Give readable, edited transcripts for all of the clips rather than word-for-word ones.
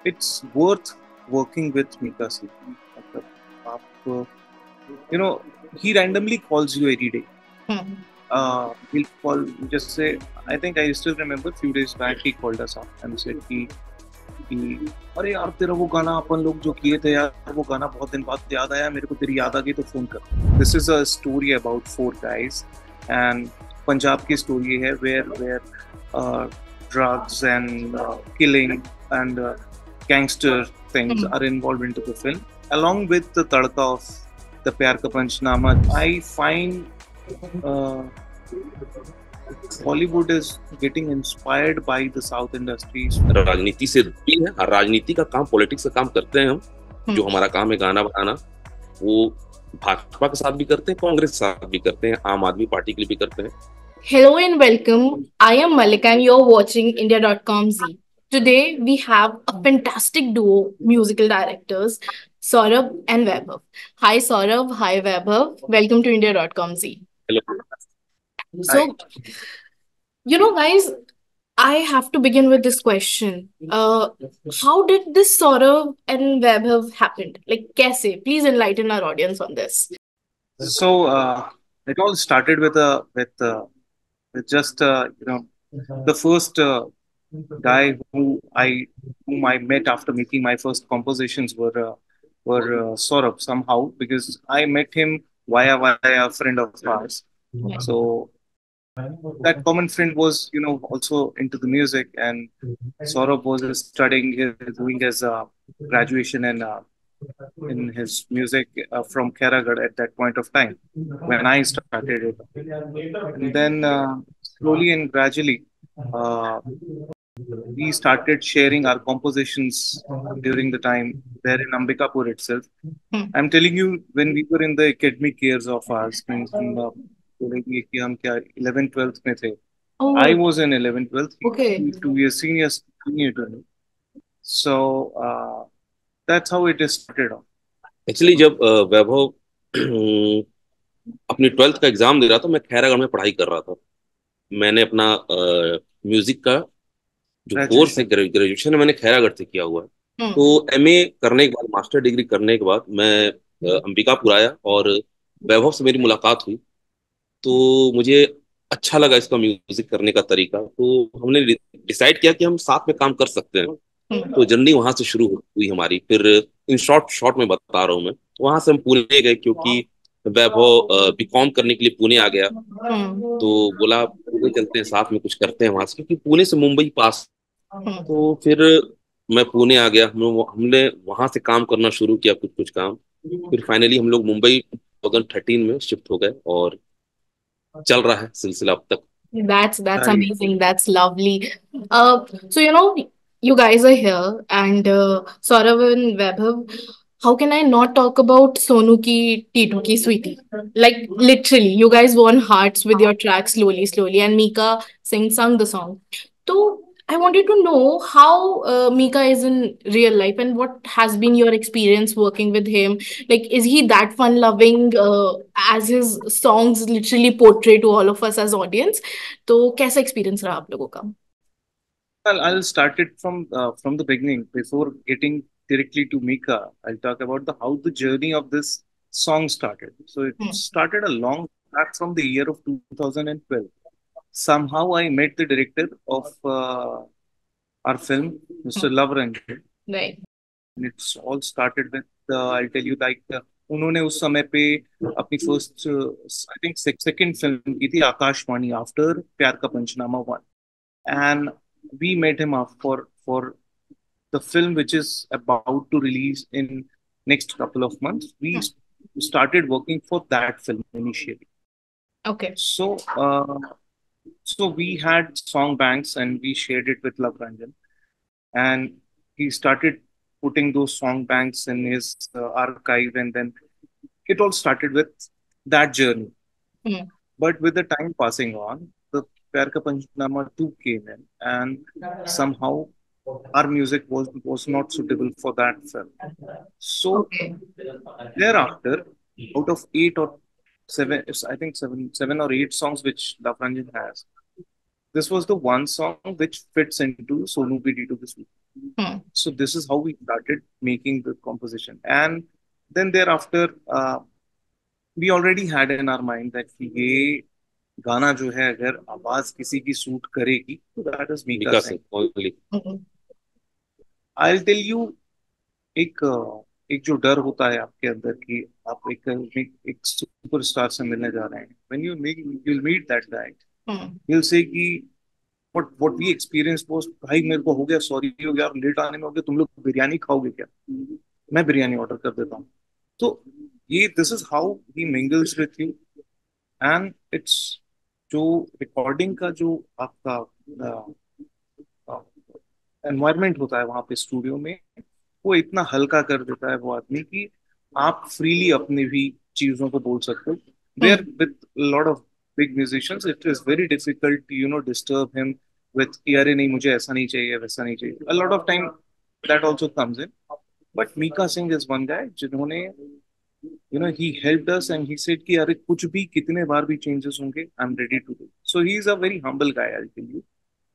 it's worth working with Mika Singh. मतलब आप you know he randomly calls you every day. He'll call just say I think I still remember few days back he called us up and said कि अरे यार तेरा वो गाना अपन लोग जो किए थे यार वो गाना बहुत दिन बाद याद आया मेरे को तेरी याद आ गई तो फोन कर. This is a story about four guys and Punjab की story है where uh, drugs and killing and gangster things are involved into the film along with the tadka of the प्यार का पंचनामा. I find uh, Hollywood is getting inspired by the South industries. राजनीति से दूरी है और राजनीति का काम, पॉलिटिक्स का काम करते हैं हम. जो हमारा काम है गाना बनाना, वो भाजपा के साथ भी करते हैं, कांग्रेस के साथ भी करते हैं, आम आदमी पार्टी के लिए भी करते हैं. Hello and welcome. I am Malik and you're watching India.com Z. Today we have a fantastic duo musical directors, Saurabh and Vaibhav. Hi Saurabh, hi Vaibhav. Welcome to India.com Z. Hello. So, guys, I have to begin with this question. How did this Saurabh and Vaibhav happen? Like, kaise? Please enlighten our audience on this. So it all started with just the first guy whom I met after making my first compositions were Saurabh somehow because I met him via a friend of ours. So that common friend was also into the music, and Saurabh was doing his graduation in his music from Keragarh at that point of time when I started it. And then slowly and gradually, uh, we started sharing our compositions during the time there in Ambikapur itself. I'm telling you, when we were in the academic years of ours, means हम बोलेंगे कि हम क्या 11th 12th में थे. I was in 11th 12th. Okay. 2 years senior to me. So that's how it is started off. Actually जब वैभव अपनी 12th का एग्जाम दे रहा था, मैं खैरागढ़ में पढ़ाई कर रहा था. मैंने अपना म्यूजिक का जो कोर्स है, ग्रेजुएशन है, मैंने खैरागढ़ से किया हुआ है. तो एमए करने के बाद, मास्टर डिग्री करने के बाद मैं अंबिकापुर आया और वैभव से मेरी मुलाकात हुई. तो मुझे अच्छा लगा इसका म्यूजिक करने का तरीका. तो हमने डिसाइड किया कि हम साथ में काम कर सकते हैं. तो जर्नी वहां से शुरू हुई हमारी. फिर इन शॉर्ट में बता रहा हूँ मैं. वहां से हम पुणे गए क्योंकि वैभव बीकॉम करने के लिए पुणे आ गया. तो बोला पुणे चलते हैं, साथ में कुछ करते हैं वहां से, क्योंकि पुणे से मुंबई पास. तो फिर मैं पुणे आ गया. हमने वहां से काम करना शुरू किया, कुछ कुछ काम. फिर फाइनली हम लोग मुंबई 2013 में शिफ्ट हो गए और चल रहा है सिलसिला अब तक. That's amazing. That's lovely. So you guys are here, and Saurav and Vaibhav. How can I not talk about Sonu ki Titu ki Sweetie? Like literally, you guys won hearts with your track slowly, slowly, and Mika sung the song. So I wanted to know how Mika is in real life and what has been your experience working with him. Like, is he that fun loving as his songs literally portray to all of us as audience? तो कैसा experience रहा आप लोगों का? Well, I'll start it from the beginning before getting directly to Mika. I'll talk about how the journey of this song started. So it started a long back from the year of 2012. Somehow I met the director of our film, Mr. Love Ranjan. Right. And it's all started with I'll tell you उन्होंने उस समय पे अपनी first I think second film की थी Akashvani after प्यार का पंचनामा 1. And we met him up for the film which is about to release in next couple of months. We started working for that film initially. Okay. So we had song banks and we shared it with Love Ranjan, and he started putting those song banks in his archive, and then it all started with that journey. But with the time passing on, the Pyar Ka Panchnama 2 came in, and somehow our music was not suitable for that film. So thereafter, out of 8 or 7, I think seven or 8 songs which Love Ranjan has, this was the one song which fits into Sonu Ki Tito Ki Suite. So this is how we started making the composition, and then thereafter we already had in our mind that कि ये गाना जो है अगर आवाज किसी की suit करेगी तो that is Mika Singh only. I'll tell you एक एक जो डर होता है आपके अंदर कि आप एक सुपरस्टार से मिलने जा रहे हैं, when you'll meet that guy, he'll say कि what we experienced was भाई मेरे को हो गया, सॉरी हो गया, लेट आने में हो गया, तुम लोग बिरयानी खाओगे क्या, मैं बिरयानी ऑर्डर कर देता हूँ. तो ये this is how he mingles with you, and it's जो रिकॉर्डिंग का जो आपका एनवायरनमेंट होता है वहां पे स्टूडियो में, वो इतना हल्का कर देता है वो आदमी कि आप फ्रीली अपनी भी चीजों को बोल सकते हो. There with lot of big musicians it is very difficult you know disturb him with कि अरे नहीं मुझे ऐसा नहीं चाहिए वैसा नहीं चाहिए. A lot of time that also comes in, but Mika Singh is one guy जिन्होंने you know he helped us and he said कि अरे कुछ भी कितने बार भी changes होंगे I'm ready to do. So he is a very humble guy, I'll tell you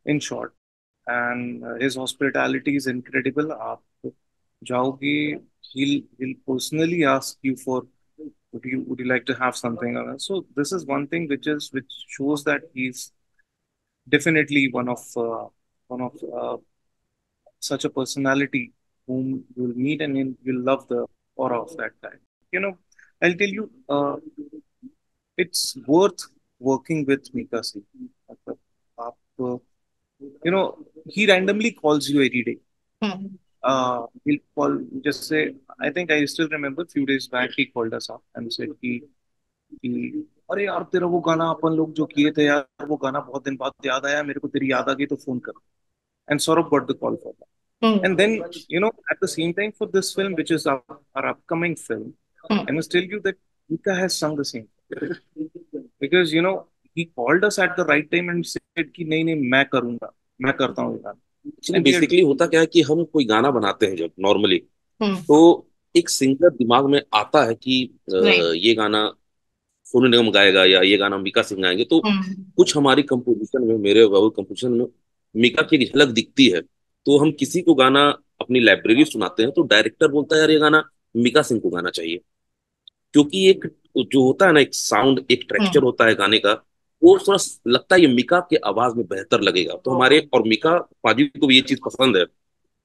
in short, and his hospitality is incredible. आप जाओगे, he'll personally ask you for would you like to have something. So this is one thing which shows that he's definitely one of such a personality whom you'll meet and you'll love the aura of that guy. You know, I'll tell you, it's worth working with Mika Singh. मतलब आप, you know, he randomly calls you every day. He'll call just say, I think I still remember few days back he called us up and said कि अरे यार तेरा वो गाना अपन लोग जो किए थे यार वो गाना बहुत दिन बाद याद आया मेरे को, तेरी याद आ गई तो फोन कर. And Saurabh got the call for that. And then, you know, at the same time for this film, which is our upcoming film, I must tell you that Mika has sung the same. Because, you know, he called us at the right time and said कि नहीं नहीं मैं करूंगा, मैं करता हूँ ये गाना. एक्चुअली बेसिकली होता क्या है कि हम कोई गाना बनाते हैं जब नॉर्मली, तो एक सिंगर दिमाग में आता है कि ये गाना सोनू निगम गाएगा या ये गाना मीका सिंह गाएंगे, तो कुछ हमारी कंपोजिशन में, मेरे कंपोजिशन में मीका की एक झलक दिखती है. तो हम किसी को गाना अपनी लाइब्रेरी सुनाते हैं तो डायरेक्टर बोलता है यार ये गाना मीका सिंह को गाना चाहिए, क्योंकि एक जो होता है ना एक साउंड, एक टेक्सचर होता है गाने का, वो थोड़ा लगता है ये मीका के आवाज में बेहतर लगेगा. तो हमारे और मीका पाजी को भी ये चीज पसंद है,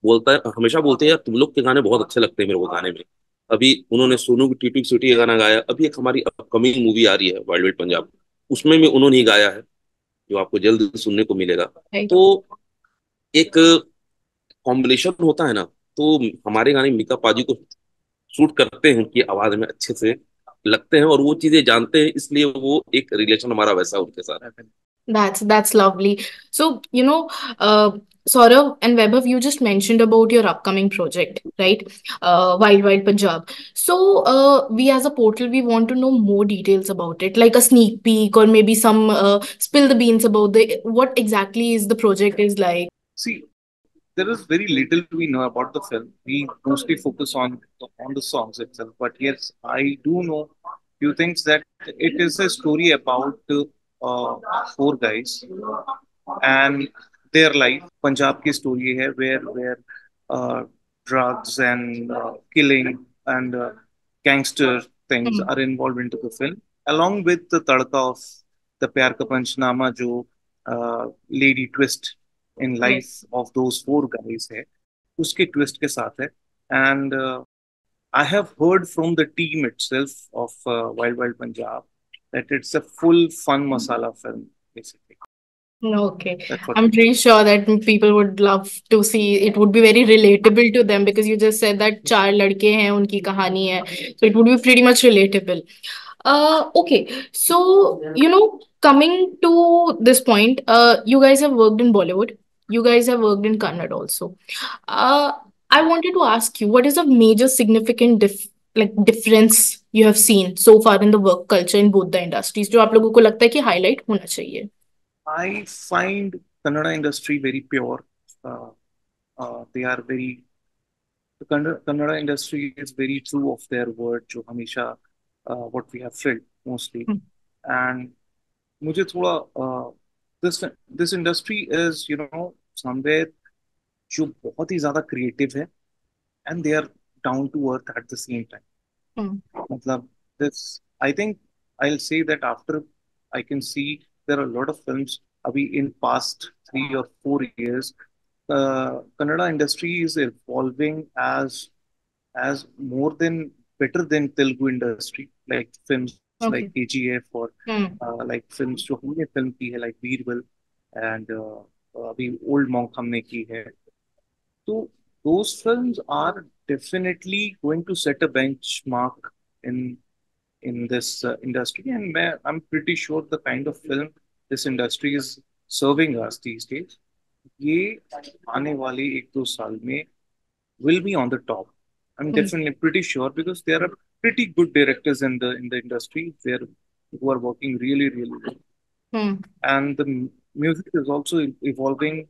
बोलता है, हमेशा बोलते हैं यार तुम लोग के गाने बहुत अच्छे लगते हैं मेरे को गाने में. अभी उन्होंने सोनू की टीटी सिटी का गाना गाया, अभी एक हमारी अपकमिंग मूवी आ रही है वाइल्ड वाइल्ड पंजाब, उसमें भी उन्होंने ही गाया है, जो आपको जल्द सुनने को मिलेगा. तो एक कॉम्बिनेशन होता है ना, तो हमारे गाने मीका पाजी को शूट करते हैं, उनकी आवाज में अच्छे से लगते हैं और वो चीजें जानते हैं, इसलिए वो एक रिलेशन हमारा वैसा उनके साथ. That's lovely. So, Saurav and Vaibhav, you just mentioned about your upcoming project, right? Wild Wild Punjab. So, we as a portal, we want to know more details about it, like a sneak peek or maybe some spill the beans about the what exactly is the project is like. See, there is very little we know about the film. We mostly focus on the songs itself. But yes, I do know few things that it is a story about four guys and their life. Punjab की story है where drugs and killing and gangster things are involved into the film, along with the tadka of the प्यार का पंचनामा जो lady twist in life of those four guys है, उसके twist के साथ है. And I have heard from the team itself of Wild Wild Punjab that it's a full fun masala film basically. Okay. I'm pretty sure that people would love to see. It would be very relatable to them because you just said that चार लड़के हैं उनकी कहानी है, so it would be pretty much relatable. Okay. So, coming to this point, you guys have worked in Bollywood. You guys have worked in Kannada also. I wanted to ask you, what is a major significant difference you have seen so far in the work culture in both the industries, जो आप लोगों को लगता है कि highlight होना चाहिए? I find Kannada industry very pure. They are very the Kannada industry is very true of their word, जो हमेशा what we have felt mostly. And मुझे थोड़ा this industry is, you know, somewhere जो बहुत ही ज्यादा creative है, and they are down to earth at the same time. Hmm. मतलब this, I think I'll say that after I can see there are a lot of films अभी in past 3 or 4 years, Kannada industry is evolving as more than better than Telugu industry, like films like Okay. KGF or Hmm. like films जो हमने film की है like Birbal and अभी Old Monk हमने की है. So those films are definitely going to set a benchmark in this industry, and I'm pretty sure the kind of film this industry is serving us these days, ये आने वाले 1-2 साल में will be on the top. I'm Hmm. definitely pretty sure because there are pretty good directors in the industry there who are working really really well, Hmm. and the music is also evolving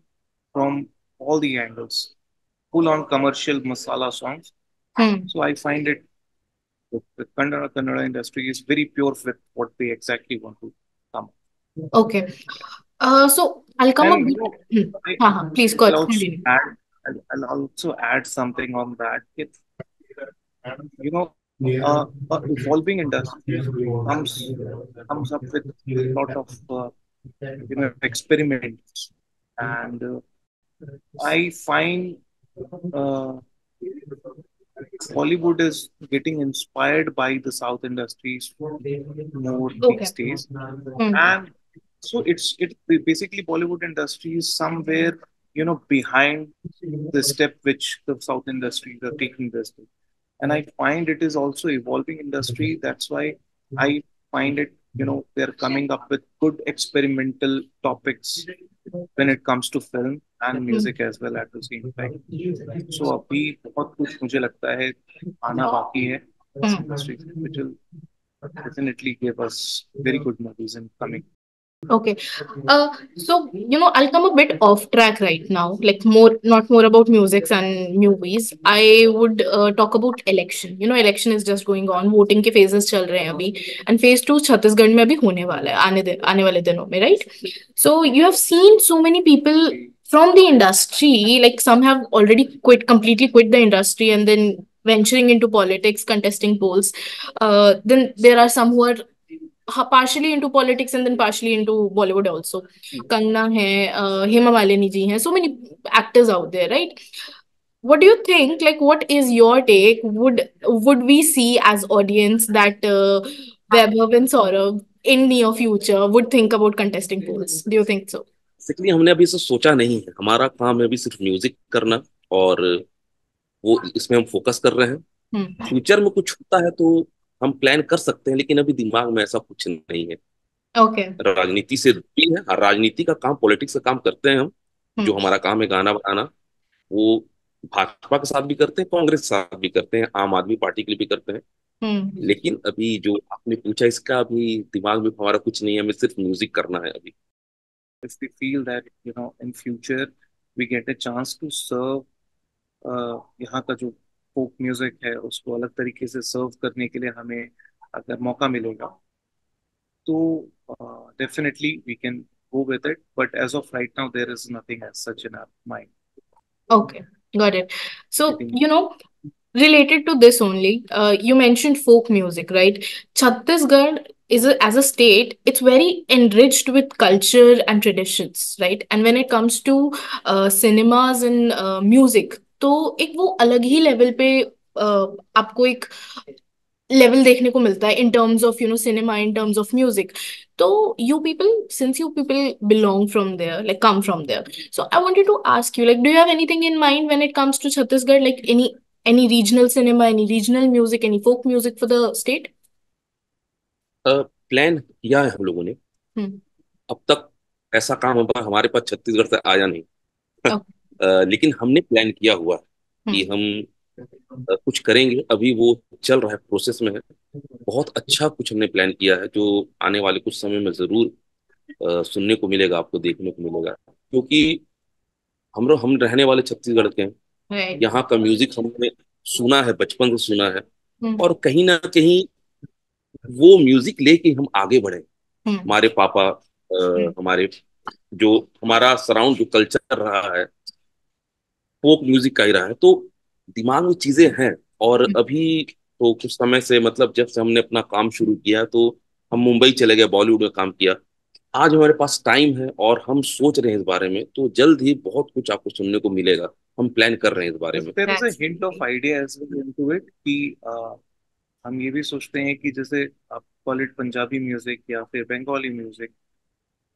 from all the angles, full on commercial masala songs. Hmm. So I find it the Kannada industry is very pure with what they exactly want to come. Okay. So I'll come up And you with. know, I, Please go I'll ahead, also continue. add I'll also add something on that. You know, a evolving industry comes up with a lot of experiments, and I find uh, Bollywood is getting inspired by the South industries more Okay. these days, Hmm. and so it basically Bollywood industry is somewhere, you know, behind the step which the South industries are taking this to. And I find it is also evolving industry. That's why I find it, you know, they're coming up with good experimental topics when it comes to film and Hmm. music as well at the same time. So अभी बहुत कुछ मुझे लगता है आना बाकी है इस Hmm. industry में, which will definitely give us very good movies in coming. Okay. So I'll come a bit off track right now, like not more about musics and movies. I would talk about election. Election is just going on. Voting के phases चल रहे हैं अभी, and phase 2 Chhattisgarh में अभी होने वाला है आने वाले दिनों में, right? So you have seen so many people from the industry, like some have already completely quit the industry and then venturing into politics, contesting polls. Then there are some who are partially into politics and then partially into Bollywood also. Kanna hai, Hema Malini ji hai, so many actors out there, right? What do you think? Like, what is your take? Would we see as audience that Vaibhav and Saurabh in near future would think about contesting polls? Do you think so? Basically हमने अभी इसे सोचा नहीं है, हमारा काम है अभी सिर्फ म्यूजिक करना, और वो इसमें हम फोकस कर रहे हैं। Hmm. फ्यूचर में कुछ होता है तो हम प्लान कर सकते हैं, लेकिन अभी दिमाग में ऐसा कुछ नहीं है। Okay. राजनीति से दूरी है, और राजनीति का काम, पॉलिटिक्स का काम करते हैं हम। Hmm. जो हमारा काम है गाना बनाना, वो भाजपा के साथ भी करते हैं, कांग्रेस के साथ भी करते हैं, आम आदमी पार्टी के लिए भी करते हैं। Hmm. लेकिन अभी जो आपने पूछा, इसका अभी दिमाग में हमारा कुछ नहीं है, हमें सिर्फ म्यूजिक करना है अभी। If we feel that, you know, in future we get a chance to serve यहाँ का जो फोक म्यूजिक है उसको अलग तरीके से सर्व करने के लिए हमें अगर मौका मिलेगा तो definitely we can go with it, but as of right now there is nothing as such in our mind. Okay, got it. So, I think related to this only, you mentioned folk music, right? Chhattisgarh as a state, it's very enriched with culture and traditions, right? And when it comes to cinemas and music, तो एक वो अलग ही level पे आपको एक level देखने को मिलता है in terms of cinema, in terms of music. So since you people belong from there, like come from there, so I wanted to ask you, like, do you have anything in mind when it comes to Chhattisgarh, like any regional cinema, any regional music, any folk music for the state? Plan किया है हम लोगों ने। Hmm. अब तक ऐसा काम हमारे पास छत्तीसगढ़ से आया नहीं। Okay. लेकिन हमने प्लान किया हुआ है कि Hmm. हम कुछ करेंगे, अभी वो चल रहा है, प्रोसेस में है। बहुत अच्छा कुछ हमने प्लान किया है, जो आने वाले कुछ समय में जरूर सुनने को मिलेगा, आपको देखने को मिलेगा। क्योंकि हम रहने वाले छत्तीसगढ़ के हैं, Right. यहाँ का म्यूजिक हमने सुना है, बचपन से सुना है, Hmm. और कहीं ना कहीं वो म्यूजिक लेके हम आगे बढ़े। Hmm. हमारे पापा, Hmm. हमारे जो हमारा सराउंड जो कल्चर रहा है फोक म्यूजिक का ही रहा है, तो दिमाग में चीजें हैं। और अभी तो कुछ समय से, मतलब जब से हमने अपना काम शुरू किया, तो हम मुंबई चले गए, बॉलीवुड में काम किया। आज हमारे पास टाइम है और हम सोच रहे हैं इस बारे में, तो जल्द ही बहुत कुछ आपको सुनने को मिलेगा। हम प्लान कर रहे हैं इस बारे में। There is a That's hint of idea as well into it कि हम ये भी सोचते हैं कि जैसे आप कॉल इट पंजाबी म्यूजिक या फिर बंगाली म्यूजिक,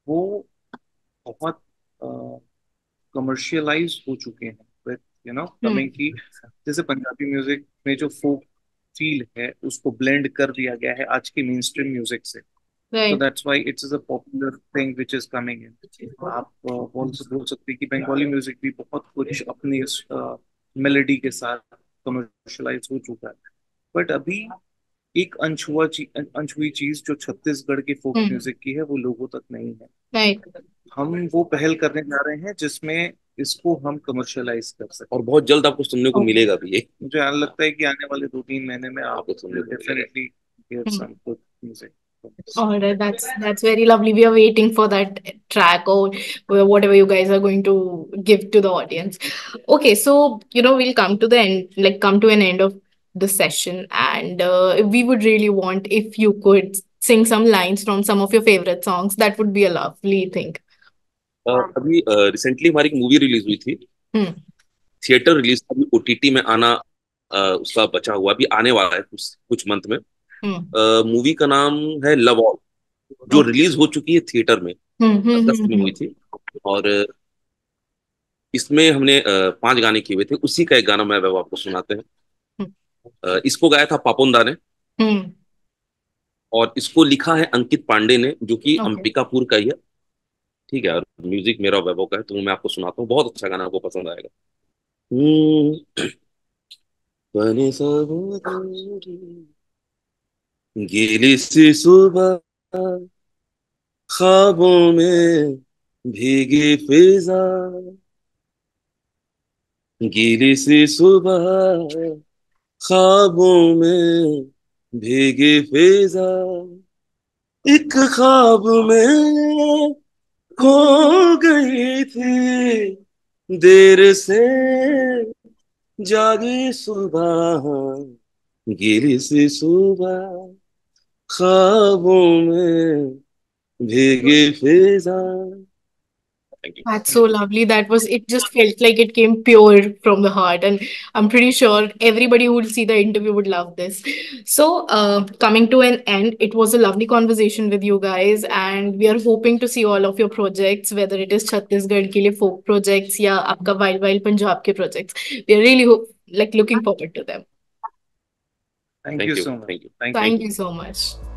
वो बहुत कमर्शियलाइज हो चुके हैं विद कमिंग की, जैसे पंजाबी म्यूजिक में जो फोक फील है उसको ब्लेंड कर दिया गया है आज के मेन स्ट्रीम म्यूजिक से। So right. that's why it's a popular thing which is coming in. आप बोल सकते हैं कि बंगाली म्यूजिक भी बहुत कुछ अपनी मेलोडी के साथ कमर्शलाइज हो चुका है, बट अभी एक अनछुई चीज जो छत्तीसगढ़ के फोक Hmm. म्यूजिक की है वो लोगों तक नहीं है। Right. हम वो पहल करने जा रहे हैं जिसमें इसको हम कमर्शलाइज कर सकते और बहुत जल्द आपको सुनने को Okay. मिलेगा भी ये। हैं। मुझे लगता है कि आने वाले 2-3 महीने में आप आपको सुनने को मिलेगा। Definitely here Hmm. Some good music. All right, that's very lovely. We are waiting for that track or whatever you guys are going to give to the audience. Okay, so we'll come to the end, like come to an end of the session, and we would really want if you could sing some lines from some of your favorite songs. That would be a lovely thing. अभी recently हमारी एक movie release हुई थी, Hmm. Theatre release, अभी OTT में आना उसका बचा हुआ, अभी आने वाला है कुछ कुछ मंथ में। Hmm. मूवी का नाम है लव ऑल, जो Okay. रिलीज हो चुकी है थिएटर में, Hmm. Hmm. अगस्त Hmm. में Hmm. हुई थी। और इसमें हमने 5 गाने किए हुए थे, उसी का एक गाना मैं अब आपको सुनाते हैं। इसको गाया था पापोंदा ने, Hmm. और इसको लिखा है अंकित पांडे ने, जो कि Okay. अंबिकापुर का ही है। ठीक है, और म्यूजिक मेरा वैभव का है, तो मैं आपको सुनाता हूँ, बहुत अच्छा गाना, आपको पसंद आएगा। बने सब गीली सी सुबह, ख्वाबों में भीगी फिजा, गीली सी सुबह, ख्वाबों में भीगी फिजा, एक ख्वाब में खो गई थी, देर से जागी सुबह, गीली सी सुबह, ख्वाबों में भीगी फिजा। Thank you. That's so lovely. It just felt like it came pure from the heart. And I'm pretty sure everybody who will see the interview would love this. So, coming to an end, it was a lovely conversation with you guys. And we are hoping to see all of your projects, whether it is Chhattisgarh ke liye folk projects या आपका Wild Wild Punjab के projects. We are really like looking forward to them. Thank thank you you, so much. Thank you. Thank you. Thank you so much.